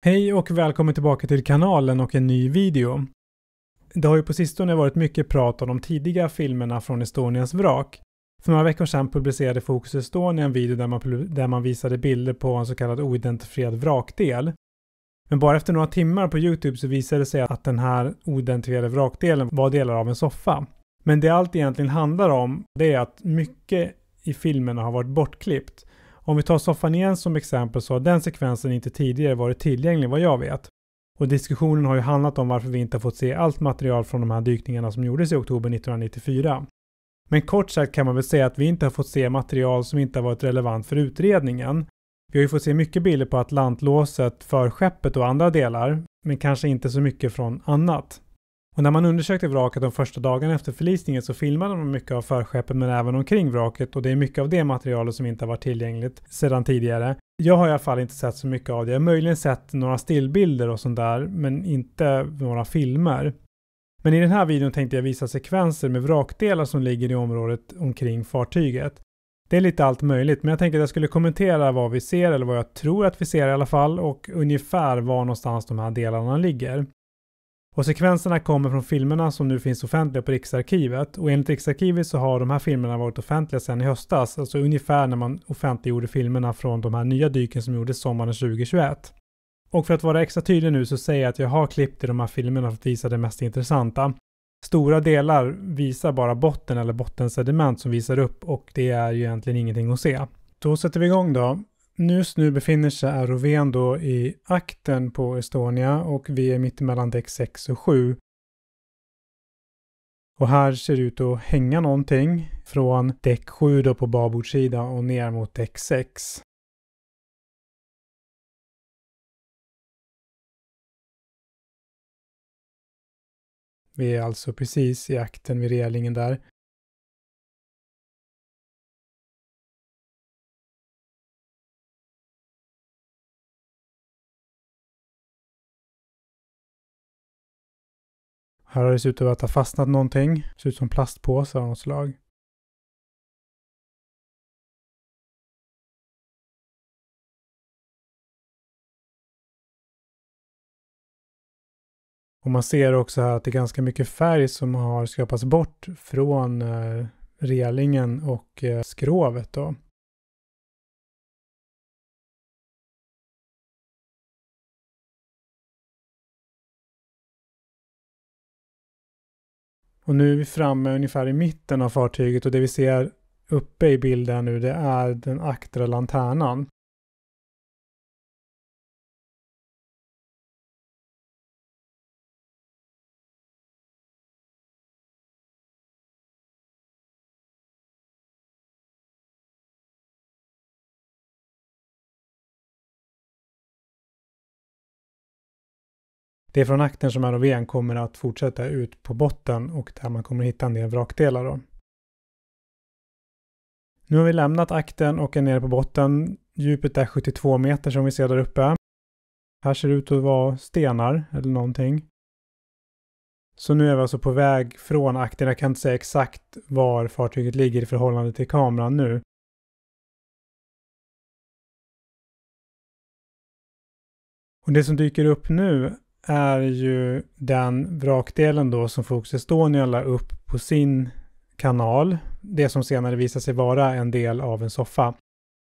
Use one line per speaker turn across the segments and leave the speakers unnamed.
Hej och välkommen tillbaka till kanalen och en ny video. Det har ju på sistone varit mycket prat om de tidiga filmerna från Estonias vrak. För några veckor sedan publicerade Fokus Estonia en video där man visade bilder på en så kallad oidentifierad vrakdel. Men bara efter några timmar på YouTube så visade det sig att den här oidentifierade vrakdelen var delar av en soffa. Men det allt egentligen handlar om det är att mycket i filmerna har varit bortklippt. Om vi tar soffan igen som exempel så har den sekvensen inte tidigare varit tillgänglig vad jag vet. Och diskussionen har ju handlat om varför vi inte har fått se allt material från de här dykningarna som gjordes i oktober 1994. Men kort sagt kan man väl säga att vi inte har fått se material som inte har varit relevant för utredningen. Vi har ju fått se mycket bilder på atlantlåset, förskeppet och andra delar, men kanske inte så mycket från annat. Och när man undersökte vraket de första dagarna efter förlisningen så filmade man mycket av förskeppet men även omkring vraket, och det är mycket av det materialet som inte har varit tillgängligt sedan tidigare. Jag har i alla fall inte sett så mycket av det. Jag har möjligen sett några stillbilder och sånt där, men inte några filmer. Men i den här videon tänkte jag visa sekvenser med vrakdelar som ligger i området omkring fartyget. Det är lite allt möjligt, men jag tänkte att jag skulle kommentera vad vi ser, eller vad jag tror att vi ser i alla fall, och ungefär var någonstans de här delarna ligger. Och sekvenserna kommer från filmerna som nu finns offentliga på Riksarkivet, och enligt Riksarkivet så har de här filmerna varit offentliga sedan i höstas, alltså ungefär när man offentliggjorde filmerna från de här nya dyken som gjordes sommaren 2021. Och för att vara extra tydlig nu så säger jag att jag har klippt i de här filmerna för att visa det mest intressanta. Stora delar visar bara botten eller bottensediment som visar upp, och det är ju egentligen ingenting att se. Då sätter vi igång då. Just nu befinner sig ROV:n då i akten på Estonia och vi är mitt emellan däck 6 och 7. Och här ser det ut att hänga någonting från däck 7 då på babordssida och ner mot däck 6. Vi är alltså precis i akten vid relingen där. Här har det sett ut att ha fastnat någonting. Det ser ut som plastpåsar av något slag. Och man ser också här att det är ganska mycket färg som har skrapats bort från relingen och skrovet då. Och nu är vi framme ungefär i mitten av fartyget, och det vi ser uppe i bilden nu det är den aktra lanternan. Det är från akten som ROV:n kommer att fortsätta ut på botten och där man kommer hitta en del vrakdelar då. Nu har vi lämnat akten och är nere på botten. Djupet är 72 meter som vi ser där uppe. Här ser det ut att vara stenar eller någonting. Så nu är vi alltså på väg från akten. Jag kan inte säga exakt var fartyget ligger i förhållande till kameran nu. Och det som dyker upp nu är ju den vrakdelen då som Fokus Estonia la upp på sin kanal. Det som senare visar sig vara en del av en soffa.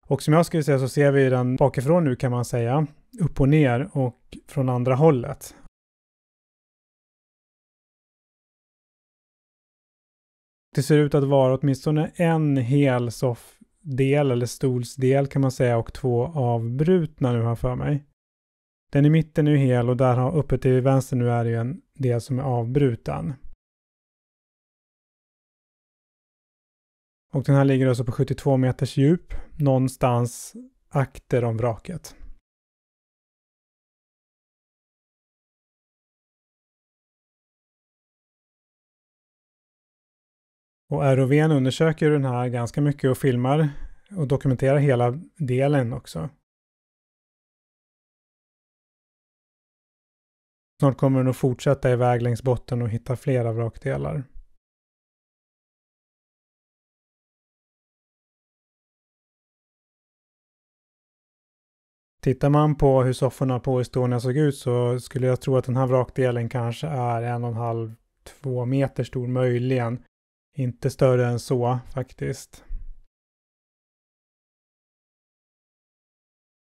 Och som jag skulle säga så ser vi den bakifrån nu kan man säga. Upp och ner och från andra hållet. Det ser ut att vara åtminstone en hel soffdel eller stolsdel kan man säga, och 2 avbrutna nu här för mig. Den i mitten är ju hel och där har uppe till vänster nu är det ju en del som är avbruten. Och den här ligger alltså på 72 meters djup någonstans akter om vraket. Och ROV:n undersöker den här ganska mycket och filmar och dokumenterar hela delen också. Snart kommer den att fortsätta iväg längs botten och hitta flera vrakdelar. Tittar man på hur sofforna på Estonia såg ut så skulle jag tro att den här vrakdelen kanske är 1,5-2 meter stor möjligen. Inte större än så faktiskt.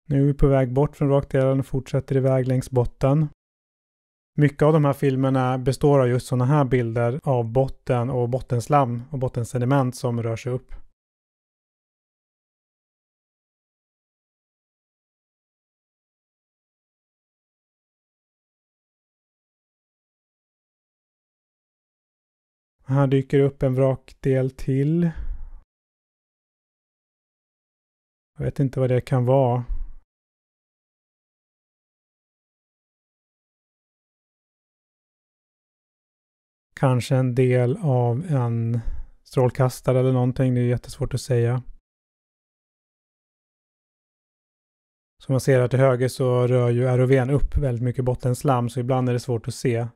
Nu är vi på väg bort från vrakdelen och fortsätter iväg längs botten. Mycket av de här filmerna består av just sådana här bilder av botten och bottenslam och bottensediment som rör sig upp. Här dyker upp en vrakdel till. Jag vet inte vad det kan vara. Kanske en del av en strålkastare eller någonting. Det är jättesvårt att säga. Som man ser här till höger så rör ju ROV:n upp väldigt mycket bottenslam så ibland är det svårt att se.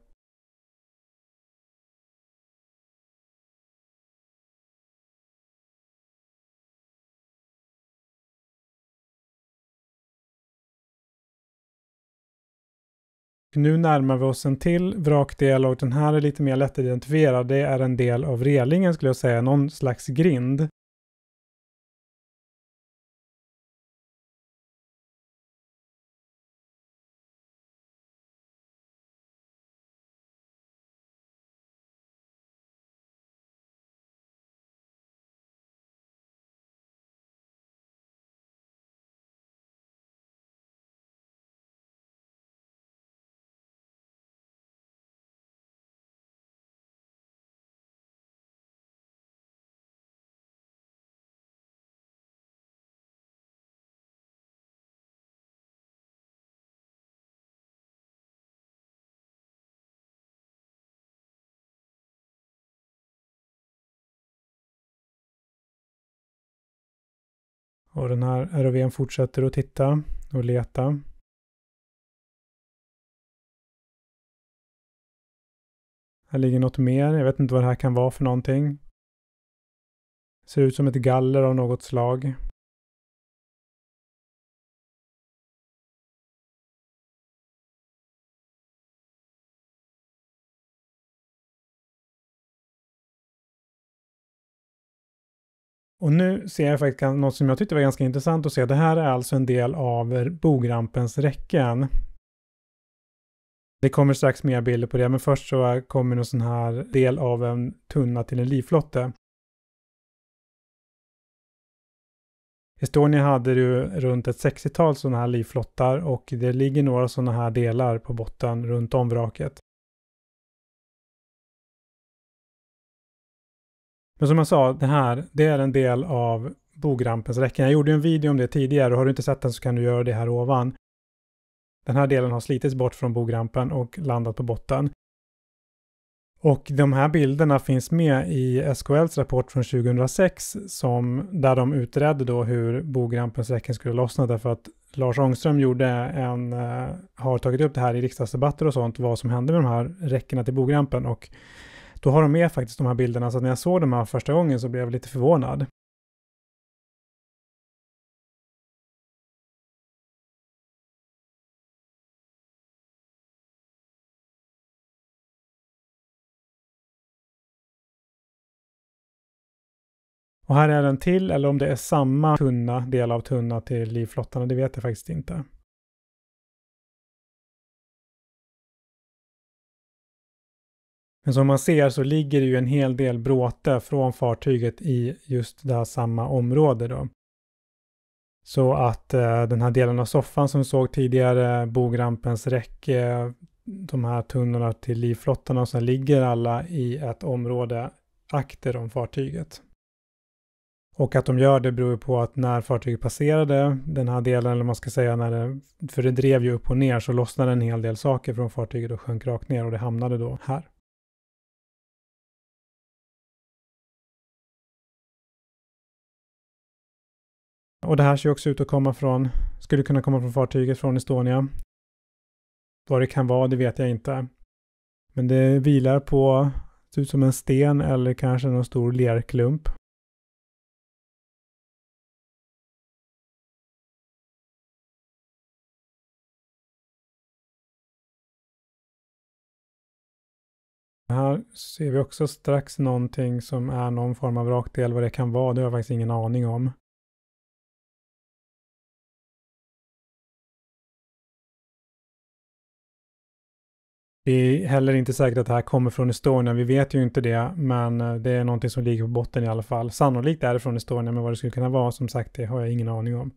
Nu närmar vi oss en till vrakdel och den här är lite mer lättidentifierad. Det är en del av relingen skulle jag säga, någon slags grind. Och den här ROV:n fortsätter att titta och leta. Här ligger något mer. Jag vet inte vad det här kan vara för någonting. Ser ut som ett galler av något slag. Och nu ser jag faktiskt något som jag tyckte var ganska intressant att se. Det här är alltså en del av bogrampens räcken. Det kommer strax mer bilder på det, men först så kommer en sån här del av en tunna till en livflotte. Estonia hade ju runt ett 60-tal sådana här livflottar och det ligger några sådana här delar på botten runt om vraket. Men som jag sa, det är en del av bogrampens räcken. Jag gjorde en video om det tidigare och har du inte sett den så kan du göra det här ovan. Den här delen har slitits bort från bogrampen och landat på botten. Och de här bilderna finns med i SKLs rapport från 2006 där de utredde då hur bogrampens räcken skulle lossna därför att Lars Ångström har tagit upp det här i riksdagsdebatter och sånt, vad som hände med de här räckena till bogrampen och då har de med faktiskt de här bilderna så att när jag såg dem här första gången så blev jag lite förvånad. Och här är den till, eller om det är samma del av tunna till livflottarna, det vet jag faktiskt inte. Men som man ser så ligger det ju en hel del bråte från fartyget i just det här samma område då. Så att den här delen av soffan som vi såg tidigare, bogrampens räcke, de här tunnorna till livflottarna, så ligger alla i ett område akter om fartyget. Och att de gör det beror på att när fartyget passerade den här delen, eller man ska säga för det drev ju upp och ner, så lossnade en hel del saker från fartyget och sjönk rakt ner och det hamnade då här. Och det här ser också ut att skulle kunna komma från fartyget från Estonia. Vad det kan vara, det vet jag inte. Men det vilar på, ser ut som en sten eller kanske någon stor lerklump. Här ser vi också strax någonting som är någon form av vrakdel. Vad det kan vara, det har jag faktiskt ingen aning om. Det är heller inte säkert att det här kommer från Estonia. Vi vet ju inte det, men det är någonting som ligger på botten i alla fall. Sannolikt är det från Estonia, men vad det skulle kunna vara, som sagt, det har jag ingen aning om.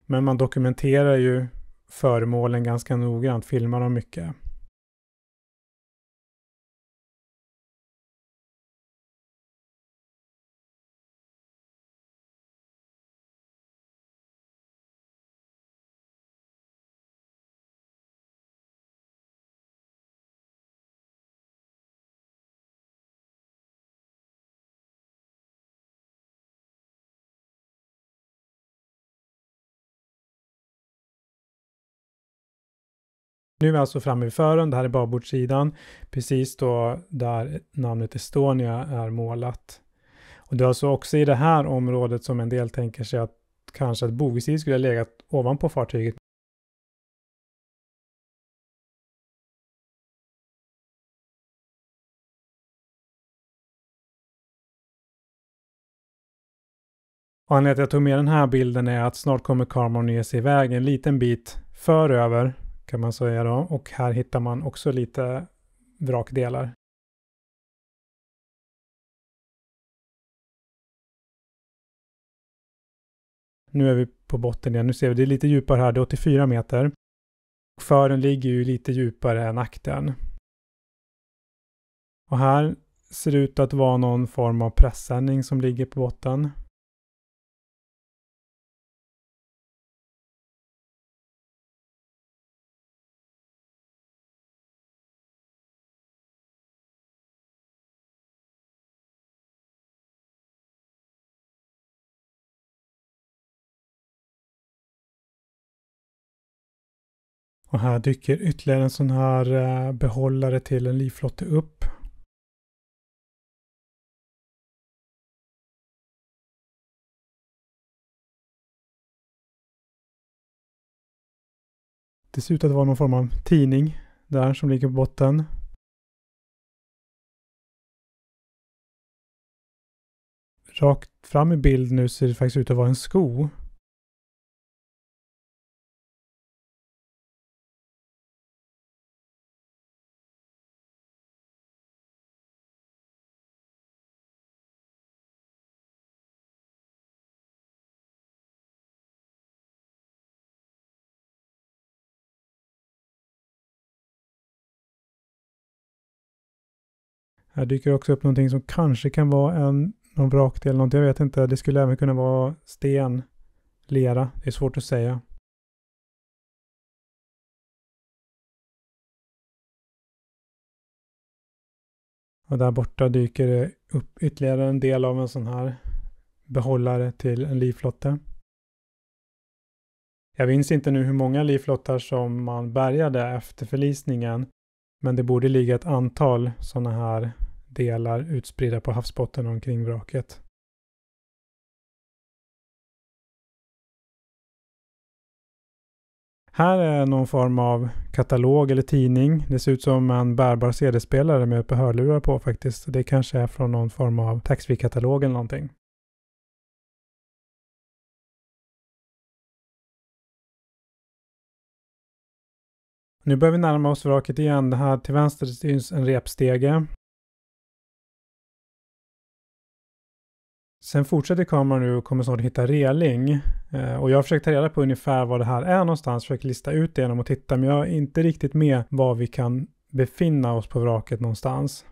Men man dokumenterar ju föremålen ganska noggrant, filmar dem mycket. Nu är vi alltså framme vid fören, det här är babordssidan, precis då där namnet Estonia är målat. Och det är alltså också i det här området som en del tänker sig att kanske ett bogvisir skulle ha legat ovanpå fartyget. Och anledningen till att jag tog med den här bilden är att snart kommer kameran ner sig iväg en liten bit föröver, kan man säga då. Och här hittar man också lite vrakdelar. Nu är vi på botten igen. Nu ser vi det är lite djupare här. Det är 84 meter. Fören ligger ju lite djupare än aktern. Och här ser det ut att vara någon form av pressändning som ligger på botten. Och här dyker ytterligare en sån här behållare till en livflotte upp. Det ser ut att vara någon form av tidning där som ligger på botten. Rakt fram i bild nu ser det faktiskt ut att vara en sko. Här dyker också upp någonting som kanske kan vara någon vrakdel, någonting, jag vet inte. Det skulle även kunna vara sten, lera, det är svårt att säga. Och där borta dyker det upp ytterligare en del av en sån här behållare till en livflotte. Jag minns inte nu hur många livflottar som man bärgade efter förlisningen, men det borde ligga ett antal sådana här delar utspridda på havsbotten omkring vraket. Här är någon form av katalog eller tidning. Det ser ut som en bärbar CD-spelare med ett par hörlurar på faktiskt. Det kanske är från någon form av taxfree-katalog eller någonting. Nu börjar vi närma oss vraket igen. Här till vänster syns en repstege. Sen fortsätter kameran nu och kommer snart hitta reling. Och jag har försökt ta reda på ungefär var det här är någonstans. Försökt lista ut det genom att titta. Men jag är inte riktigt med var vi kan befinna oss på vraket någonstans.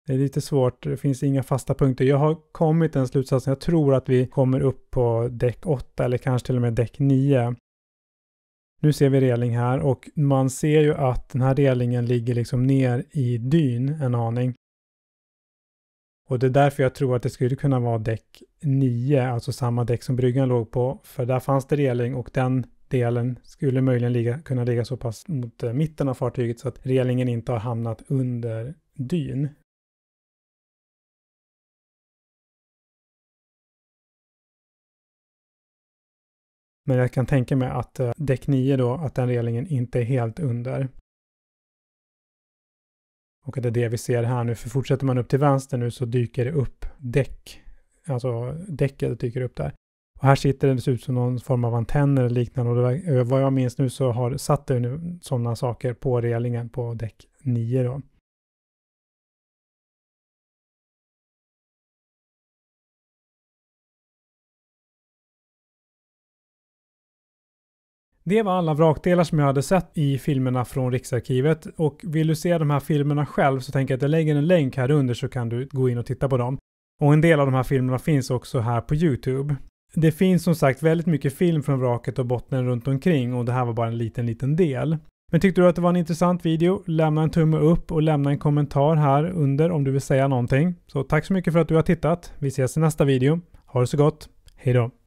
Det är lite svårt. Det finns inga fasta punkter. Jag har kommit till en slutsats. Jag tror att vi kommer upp på däck 8 eller kanske till och med däck 9. Nu ser vi reling här och man ser ju att den här relingen ligger liksom ner i dyn en aning. Och det är därför jag tror att det skulle kunna vara däck 9, alltså samma däck som bryggan låg på. För där fanns det reling och den delen skulle möjligen kunna ligga så pass mot mitten av fartyget så att relingen inte har hamnat under dyn. Men jag kan tänka mig att däck 9 då, att den relingen inte är helt under. Och att det är det vi ser här nu, för fortsätter man upp till vänster nu så dyker det upp däck. Alltså däcket dyker upp där. Och här sitter det ut som någon form av antenner eller liknande. Och vad jag minns nu så har satt det nu sådana saker på relingen på däck 9 då. Det var alla vrakdelar som jag hade sett i filmerna från Riksarkivet, och vill du se de här filmerna själv så tänker jag att jag lägger en länk här under så kan du gå in och titta på dem. Och en del av de här filmerna finns också här på YouTube. Det finns som sagt väldigt mycket film från vraket och bottnen runt omkring, och det här var bara en liten del. Men tyckte du att det var en intressant video? Lämna en tumme upp och lämna en kommentar här under om du vill säga någonting. Så tack så mycket för att du har tittat. Vi ses i nästa video. Ha det så gott. Hej då!